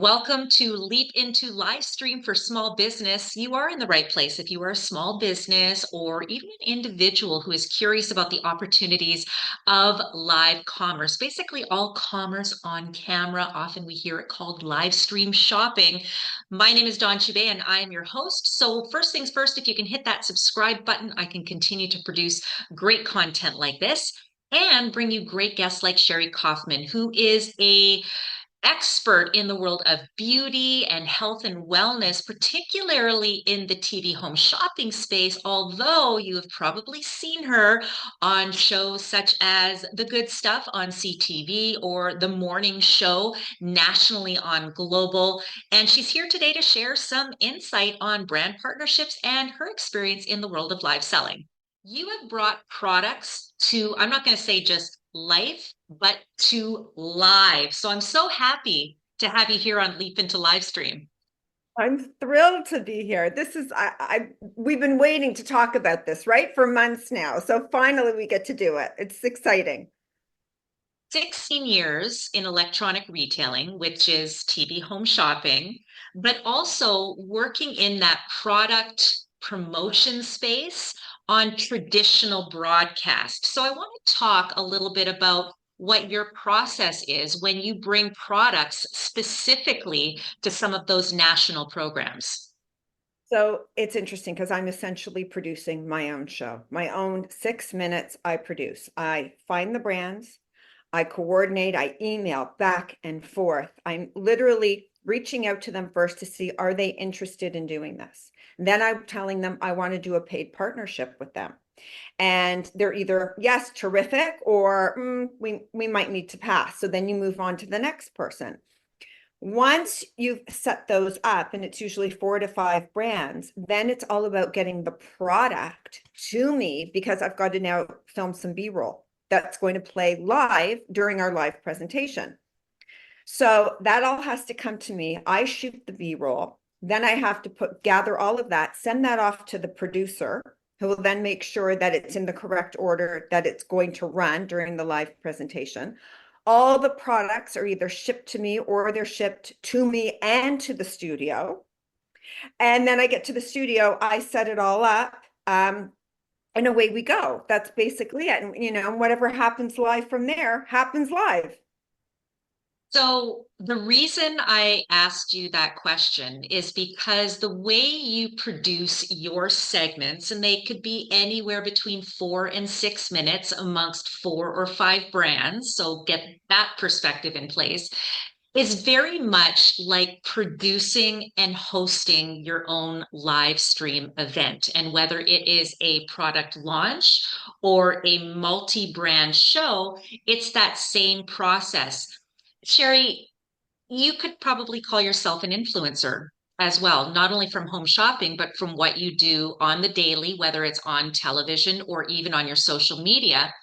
Welcome to Leap into Livestream for Small Business. You are in the right place if you are a small business or even an individual who is curious about the opportunities of live commerce. Basically, all commerce on camera. Often we hear it called live stream shopping. My name is Chubai and I am your host. So, first things first, if you can hit that subscribe button, I can continue to produce great content like this and bring you great guests like Shari Koffman, who is a expert in the world of beauty and health and wellness, particularly in the TV home shopping space, although you have probably seen her on shows such as The Good Stuff on CTV or The Morning Show nationally on Global. And she's here today to share some insight on brand partnerships and her experience in the world of live selling. You have brought products to, I'm not going to say just life, but to live. So I'm so happy to have you here on Leap into Livestream. I'm thrilled to be here. This is we've been waiting to talk about this, right? For months now. So finally we get to do it. It's exciting. 16 years in electronic retailing, which is TV home shopping, but also working in that product promotion space on traditional broadcast. So I want to talk a little bit about what your process is when you bring products specifically to some of those national programs. So it's interesting because I'm essentially producing my own show, my own 6 minutes I produce. I find the brands, I coordinate, I email back and forth. I'm literally reaching out to them first to see, are they interested in doing this? Then I'm telling them I want to do a paid partnership with them. And they're either, yes, terrific, or we might need to pass. So then you move on to the next person. Once you've set those up, and it's usually 4 to 5 brands, then it's all about getting the product to me because I've got to now film some B-roll that's going to play live during our live presentation. So that all has to come to me. I shoot the B-roll. Then I have to gather all of that, send that off to the producer, who will then make sure that it's in the correct order that it's going to run during the live presentation. All the products are either shipped to me or they're shipped to me and to the studio. And then I get to the studio, I set it all up, and away we go. That's basically it. And, whatever happens live from there happens live. So the reason I asked you that question is because the way you produce your segments, and they could be anywhere between 4 and 6 minutes amongst 4 or 5 brands, so get that perspective in place, is very much like producing and hosting your own live stream event. And whether it is a product launch or a multi-brand show, it's that same process. Shari, you could probably call yourself an influencer as well, not only from home shopping, but from what you do on the daily, whether it's on television or even on your social media.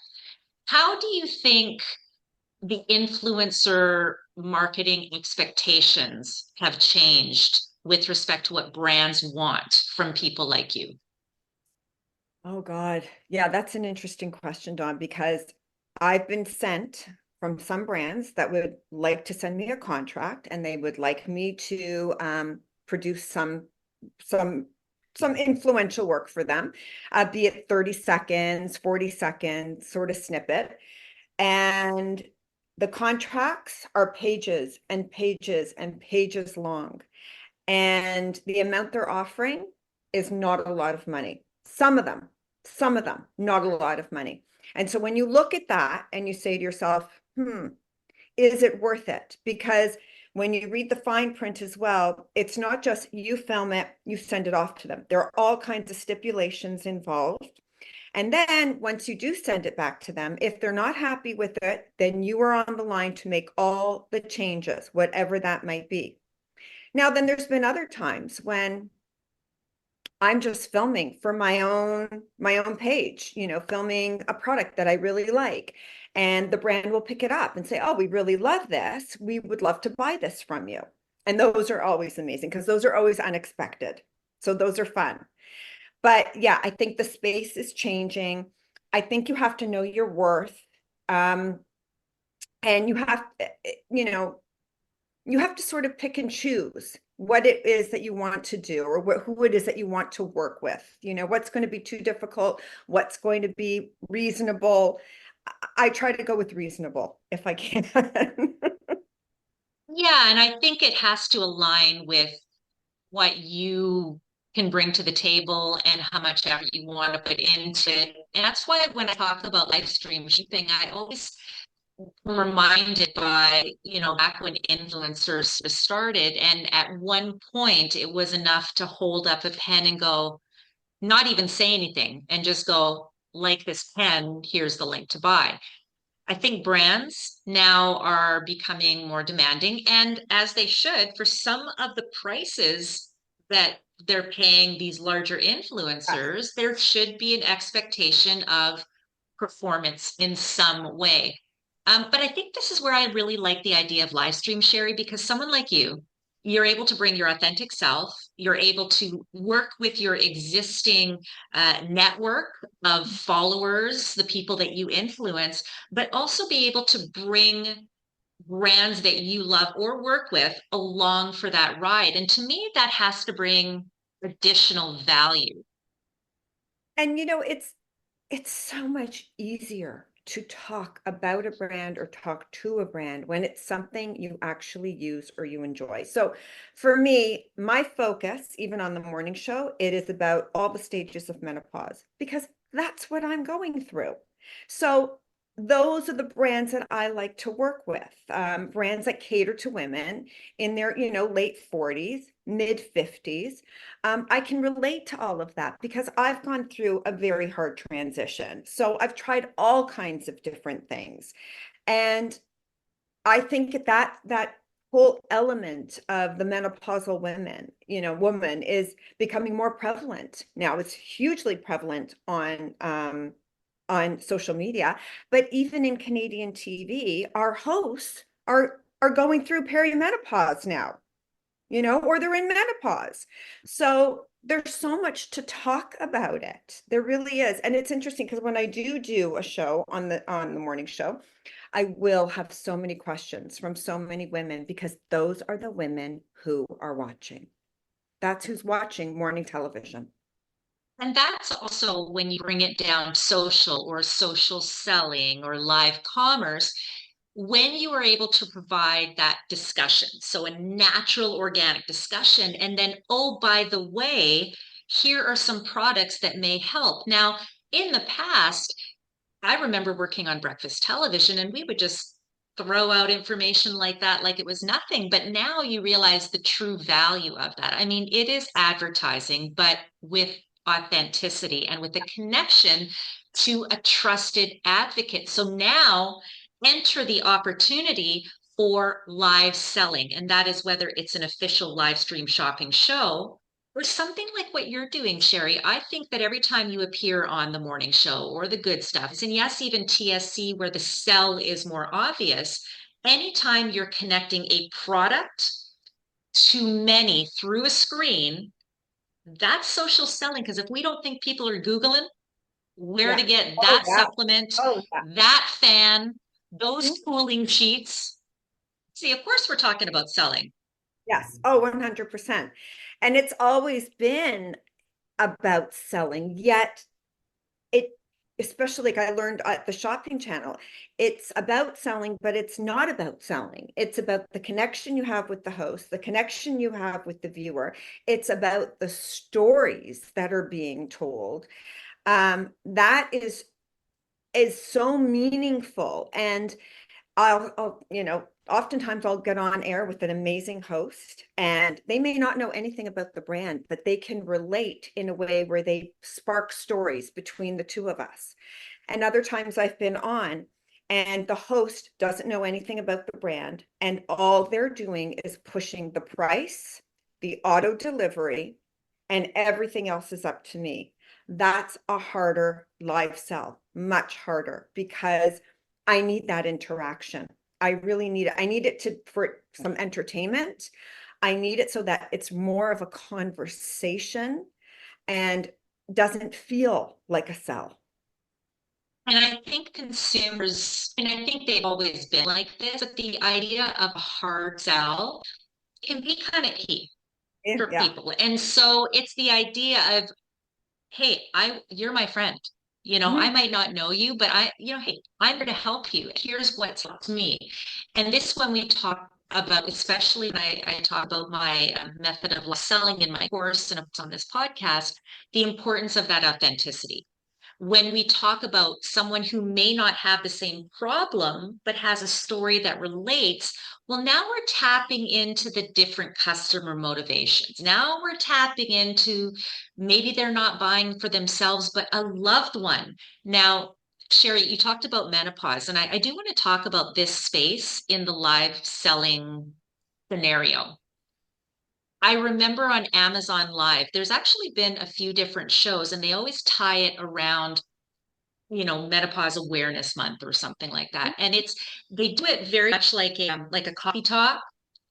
How do you think the influencer marketing expectations have changed with respect to what brands want from people like you? Oh God. Yeah, that's an interesting question, Dawn, because I've been sent from some brands that would like to send me a contract and they would like me to produce some some influential work for them, be it 30 seconds, 40 seconds, sort of snippet. And the contracts are pages and pages and pages long. And the amount they're offering is not a lot of money. Some of them, not a lot of money. And so when you look at that and you say to yourself, is it worth it? Because when you read the fine print as well, it's not just you film it, you send it off to them. There are all kinds of stipulations involved. And then once you do send it back to them, if they're not happy with it, then you are on the line to make all the changes, whatever that might be. Now, then there's been other times when I'm just filming for my own page, filming a product that I really like. And the brand will pick it up and say, "Oh, we really love this. We would love to buy this from you." And those are always amazing because those are always unexpected. So those are fun. But yeah, I think the space is changing. I think you have to know your worth. And you have, you know, you have to sort of pick and choose what it is that you want to do, or who it is that you want to work with. What's going to be too difficult, what's going to be reasonable. I try to go with reasonable if I can. Yeah, and I think it has to align with what you can bring to the table and how much effort you want to put into it. And that's why when I talk about live stream shipping, I always am reminded by, back when influencers started, and at one point it was enough to hold up a pen and go, not even say anything, and just go, like this pen, here's the link to buy. I think brands now are becoming more demanding, and as they should, for some of the prices that they're paying these larger influencers, there should be an expectation of performance in some way. But I think this is where I really like the idea of live stream, Shari, because someone like you're able to bring your authentic self. You're able to work with your existing network of followers, the people that you influence, but also be able to bring brands that you love or work with along for that ride. And to me, that has to bring additional value. And it's so much easier to talk about a brand or talk to a brand when it's something you actually use or you enjoy. So for me, my focus, even on the morning show, it is about all the stages of menopause because that's what I'm going through. So those are the brands that I like to work with, brands that cater to women in their, late 40s, mid 50s. I can relate to all of that because I've gone through a very hard transition. So I've tried all kinds of different things. And I think that whole element of the menopausal woman is becoming more prevalent. Now it's hugely prevalent on social media, but even in Canadian TV, our hosts are going through perimenopause now, or they're in menopause. So there's so much to talk about it. There really is. And it's interesting because when I do a show on the morning show, I will have so many questions from so many women because those are the women who are watching. That's who's watching morning television. And that's also when you bring it down social or social selling or live commerce, when you are able to provide that discussion. So a natural organic discussion. And then, oh, by the way, here are some products that may help. Now, in the past, I remember working on breakfast television and we would just throw out information like that like it was nothing. But now you realize the true value of that. I mean, it is advertising, but with authenticity and with a connection to a trusted advocate. So now enter the opportunity for live selling. And that is whether it's an official live stream shopping show or something like what you're doing, Shari. I think that every time you appear on the morning show or the good stuff, and yes, even TSC where the sell is more obvious, anytime you're connecting a product to many through a screen, that's social selling. Because if we don't think people are Googling where to Yeah. get Oh, that yeah. supplement, Oh, yeah. that fan, those Mhm. cooling sheets, see, of course, we're talking about selling. Yes. Oh, 100%. And it's always been about selling, yet it, especially like I learned at the shopping channel, it's about selling, but it's not about selling. It's about the connection you have with the host, the connection you have with the viewer. It's about the stories that are being told. That is so meaningful. And oftentimes I'll get on air with an amazing host and they may not know anything about the brand, but they can relate in a way where they spark stories between the two of us. And other times I've been on and the host doesn't know anything about the brand and all they're doing is pushing the price, the auto delivery, and everything else is up to me. That's a harder live sell, much harder because I need that interaction. I really need it. I need it for some entertainment. I need it so that it's more of a conversation and doesn't feel like a sell. And I think consumers, and I think they've always been like this, but the idea of a hard sell can be kind of key for Yeah. people. And so it's the idea of, hey, you're my friend. I Mhm. might not know you, but hey, I'm here to help you. Here's what's helped me. And this when we talk about, especially when I talk about my method of selling in my course and on this podcast, the importance of that authenticity when we talk about someone who may not have the same problem, but has a story that relates, well, now we're tapping into the different customer motivations. Now we're tapping into maybe they're not buying for themselves, but a loved one. Now, Shari, you talked about menopause, and I do want to talk about this space in the live selling scenario. I remember on Amazon Live, there's actually been a few different shows, and they always tie it around Menopause Awareness Month or something like that. And they do it very much like a coffee talk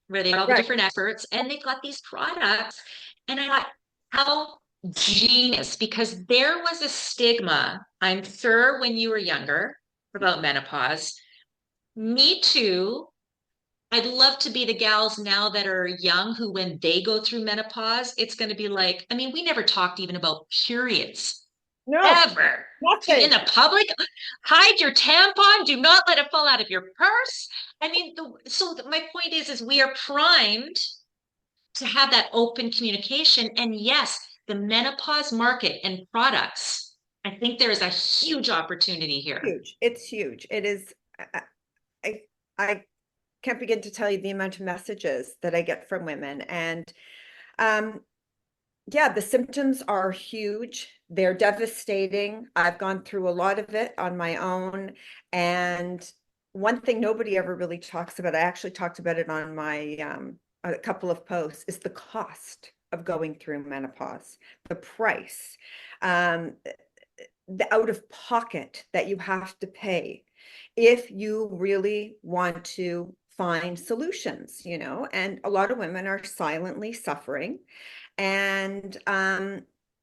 where they have all the Right. different experts and they've got these products. And I thought, how genius, because there was a stigma, I'm sure, when you were younger about menopause. Me too. I'd love to be the gals now that are young who, when they go through menopause, it's going to be like, I mean, we never talked even about periods No, ever in nothing. the public. Hide your tampon. Do not let it fall out of your purse. I mean, my point is we are primed to have that open communication. And yes, the menopause market and products, I think there is a huge opportunity here. Huge. It's huge. It is. I, I can't begin to tell you the amount of messages that I get from women. And um, yeah, the symptoms are huge. They're devastating. I've gone through a lot of it on my own. And one thing nobody ever really talks about, I actually talked about it on my a couple of posts, is the cost of going through menopause, the price, um, the out of pocket that you have to pay if you really want to find solutions, and a lot of women are silently suffering. And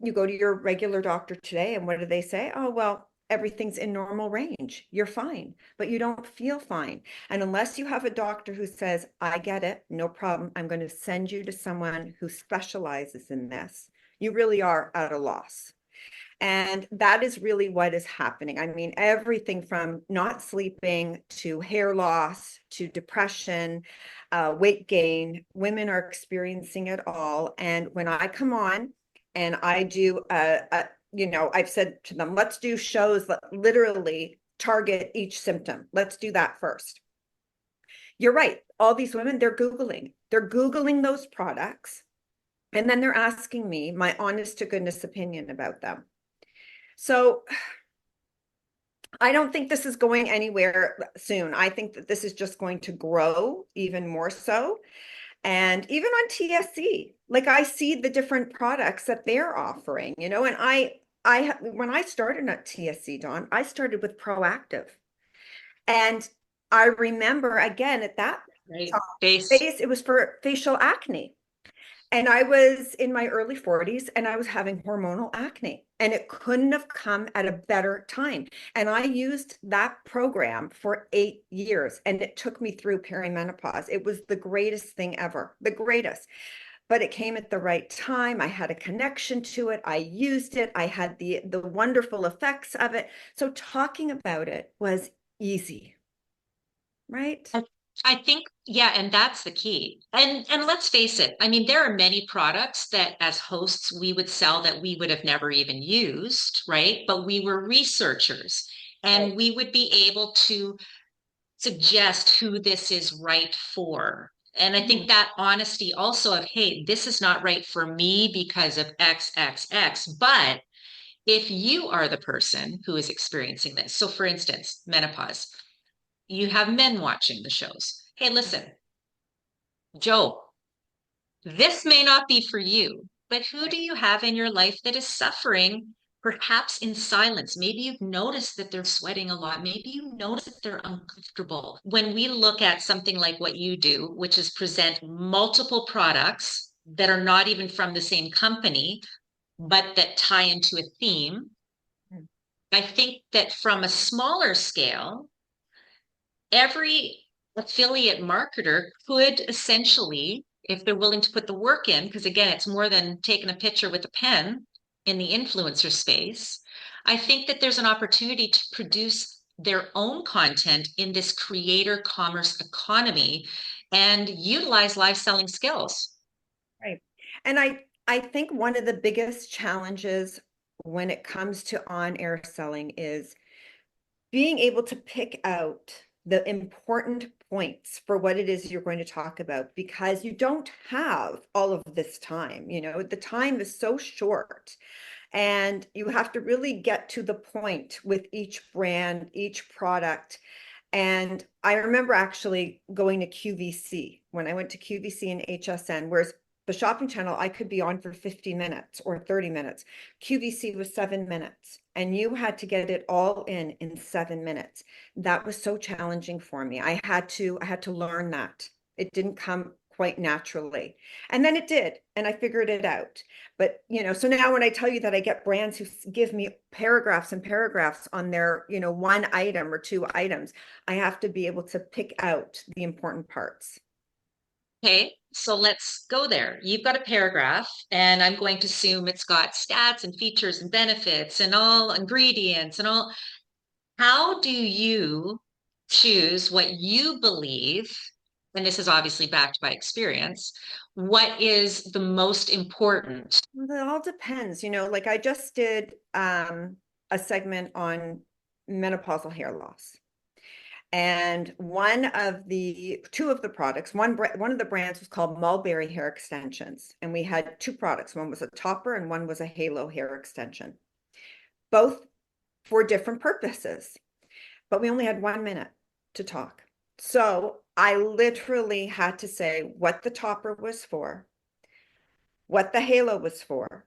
you go to your regular doctor today, and what do they say? Oh, well, everything's in normal range. You're fine, but you don't feel fine. And unless you have a doctor who says, I get it, no problem, I'm going to send you to someone who specializes in this, you really are at a loss. And that is really what is happening. I mean, everything from not sleeping to hair loss to depression, weight gain, women are experiencing it all. And when I come on and I do, I've said to them, let's do shows that literally target each symptom. Let's do that first. You're right. All these women, they're Googling those products. And then they're asking me my honest to goodness opinion about them. So I don't think this is going anywhere soon. I think that this is just going to grow even more so. And even on TSC, like I see the different products that they're offering, and when I started at TSC, Dawn, I started with Proactive. And I remember again at that Right. time, Face. it was for facial acne. And I was in my early 40s and I was having hormonal acne, and it couldn't have come at a better time. And I used that program for 8 years and it took me through perimenopause. It was the greatest thing ever, the greatest. But it came at the right time. I had a connection to it. I used it. I had the wonderful effects of it. So talking about it was easy, right? I, I think, yeah, and that's the key. And let's face it, I mean, there are many products that as hosts we would sell that we would have never even used, right? But we were researchers Right. and we would be able to suggest who this is right for. And I think Mhm. that honesty also of, hey, this is not right for me because of X, X, X. But if you are the person who is experiencing this, so for instance, menopause, you have men watching the shows. Hey, listen, Joe, this may not be for you, but who do you have in your life that is suffering, perhaps in silence? Maybe you've noticed that they're sweating a lot. Maybe you notice that they're uncomfortable. When we look at something like what you do, which is present multiple products that are not even from the same company, but that tie into a theme, I think that from a smaller scale, every affiliate marketer could essentially, if they're willing to put the work in, because again, it's more than taking a picture with a pen in the influencer space. I think that there's an opportunity to produce their own content in this creator commerce economy and utilize live selling skills. Right. And I think one of the biggest challenges when it comes to on-air selling is being able to pick out the important points for what it is you're going to talk about, because you don't have all of this time. The time is so short, and you have to really get to the point with each brand, each product. And I remember actually going to QVC when I went to QVC and HSN, whereas the shopping channel, I could be on for 50 minutes or 30 minutes. QVC was 7 minutes, and you had to get it all in 7 minutes. That was so challenging for me. I had to learn that. It didn't come quite naturally. And then it did, and I figured it out. But, so now when I tell you that I get brands who give me paragraphs and paragraphs on their, one item or two items, I have to be able to pick out the important parts. Okay, so let's go there. You've got a paragraph, and I'm going to assume it's got stats and features and benefits and all ingredients and all. How do you choose what you believe, and this is obviously backed by experience, what is the most important? Well, it all depends, like I just did a segment on menopausal hair loss. And two of the products, one of the brands was called Mulberry Hair Extensions. And we had two products. One was a topper and one was a halo hair extension, both for different purposes. But we only had 1 minute to talk. So I literally had to say what the topper was for, what the halo was for.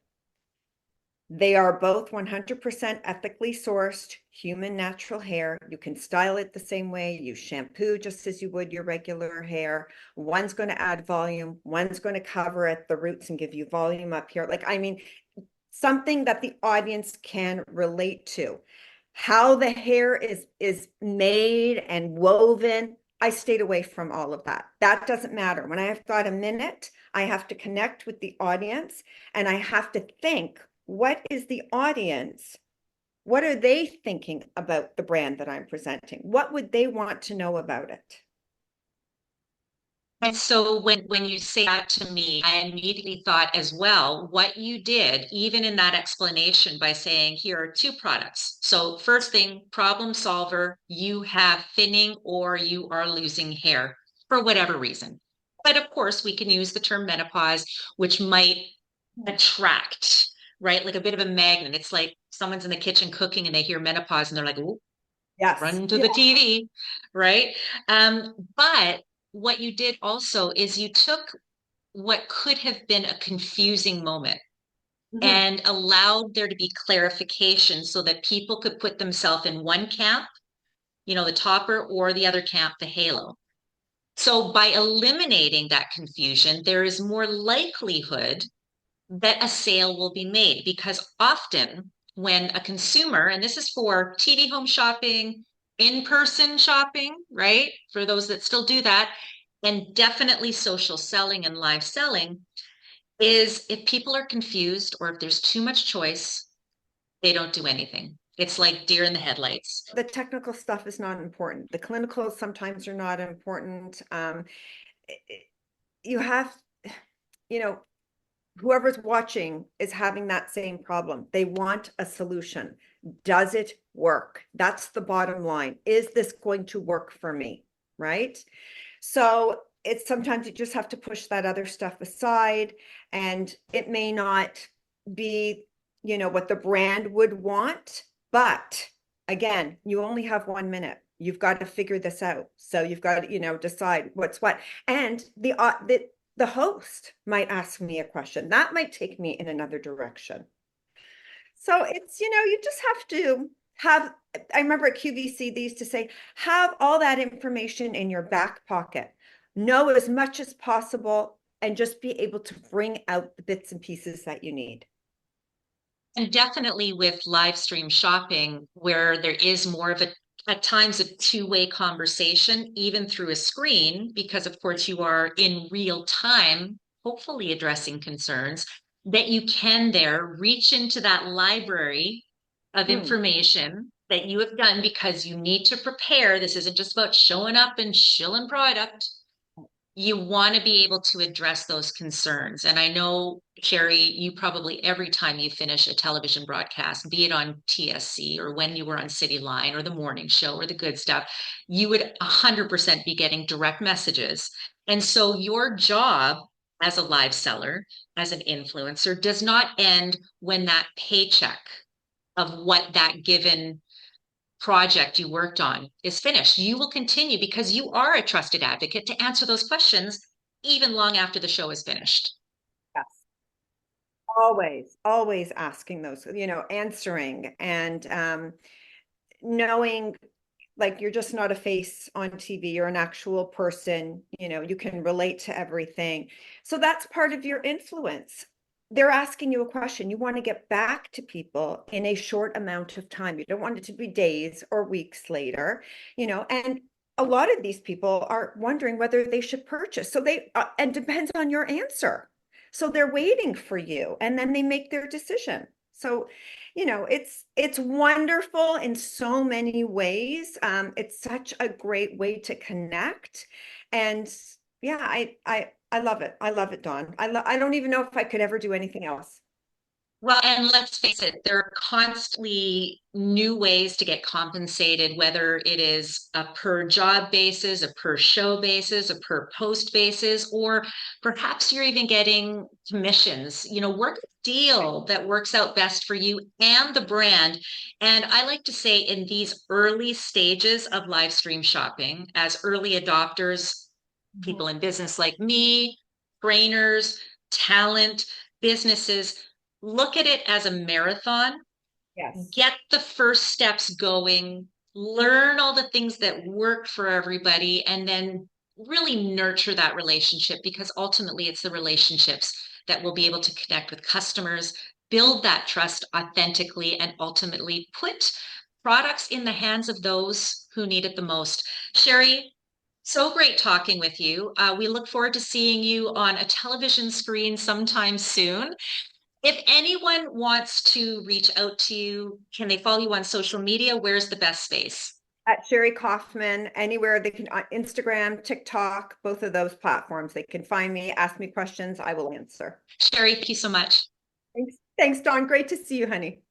They are both 100% ethically sourced human natural hair. You can style it the same way. You shampoo just as you would your regular hair. One's going to add volume. One's going to cover at the roots and give you volume up here. Like, I mean, something that the audience can relate to. How the hair is made and woven, I stayed away from all of that. That doesn't matter. When I've got a minute, I have to connect with the audience, and I have to think, what is the audience? What are they thinking about the brand that I'm presenting? What would they want to know about it? And so when you say that to me, I immediately thought as well what you did, even in that explanation by saying here are two products. So first thing, problem solver, you have thinning or you are losing hair for whatever reason. But of course, we can use the term menopause, which might attract, right? Like a bit of a magnet. It's like someone's in the kitchen cooking and they hear menopause and they're like, "Ooh, Yes. run to Yeah. the TV," right? But what you did also is you took what could have been a confusing moment Mhm. and allowed there to be clarification so that people could put themselves in one camp, the topper, or the other camp, the halo. So by eliminating that confusion, there is more likelihood that a sale will be made because often when a consumer, and this is for TV home shopping, in-person shopping, right? For those that still do that, and definitely social selling and live selling, is if people are confused or if there's too much choice, they don't do anything. It's like deer in the headlights. The technical stuff is not important. The clinical sometimes are not important. You have, you know, whoever's watching is having that same problem. They want a solution. Does it work? That's the bottom line. Is this going to work for me? Right? So it's sometimes you just have to push that other stuff aside, and it may not be, what the brand would want, but again, you only have 1 minute. You've got to figure this out. So you've got to, decide what's what. And the host might ask me a question that might take me in another direction. So it's, you just have to have, I remember at QVC, they used to say, have all that information in your back pocket, know as much as possible, and just be able to bring out the bits and pieces that you need. And definitely with live stream shopping, where there is more of a, at times, a two-way conversation, even through a screen, because of course you are in real time, hopefully addressing concerns, that you can there reach into that library of Mm. information that you have done because you need to prepare. This isn't just about showing up and shilling product. You want to be able to address those concerns. And I know, Shari, you probably every time you finish a television broadcast, be it on TSC or when you were on City Line or the morning show or the good stuff, you would 100% be getting direct messages. And so your job as a live seller, as an influencer, does not end when that paycheck of what that given project you worked on is finished. You will continue because you are a trusted advocate to answer those questions even long after the show is finished. Yes. Always asking those, answering and knowing like you're just not a face on TV, you're an actual person, you can relate to everything. So that's part of your influence. They're asking you a question. You want to get back to people in a short amount of time. You don't want it to be days or weeks later, and a lot of these people are wondering whether they should purchase. So and depends on your answer. So they're waiting for you and then they make their decision. So it's wonderful in so many ways. It's such a great way to connect. And yeah, I love it. I love it, Dawn. I don't even know if I could ever do anything else. Well, and let's face it, there are constantly new ways to get compensated, whether it is a per job basis, a per show basis, a per post basis, or perhaps you're even getting commissions. Work a deal that works out best for you and the brand. And I like to say in these early stages of live stream shopping, as early adopters, Mhm. people in business like me, trainers, talent, businesses, look at it as a marathon. Yes. Get the first steps going, learn all the things that work for everybody, and then really nurture that relationship because ultimately it's the relationships that will be able to connect with customers, build that trust authentically, and ultimately put products in the hands of those who need it the most. Shari, so great talking with you. We look forward to seeing you on a television screen sometime soon. If anyone wants to reach out to you, can they follow you on social media? Where's the best space? At Shari Koffman, anywhere they can, Instagram, TikTok, both of those platforms, they can find me, ask me questions, I will answer. Shari, thank you so much. Thanks. Thanks, Dawn. Great to see you, honey.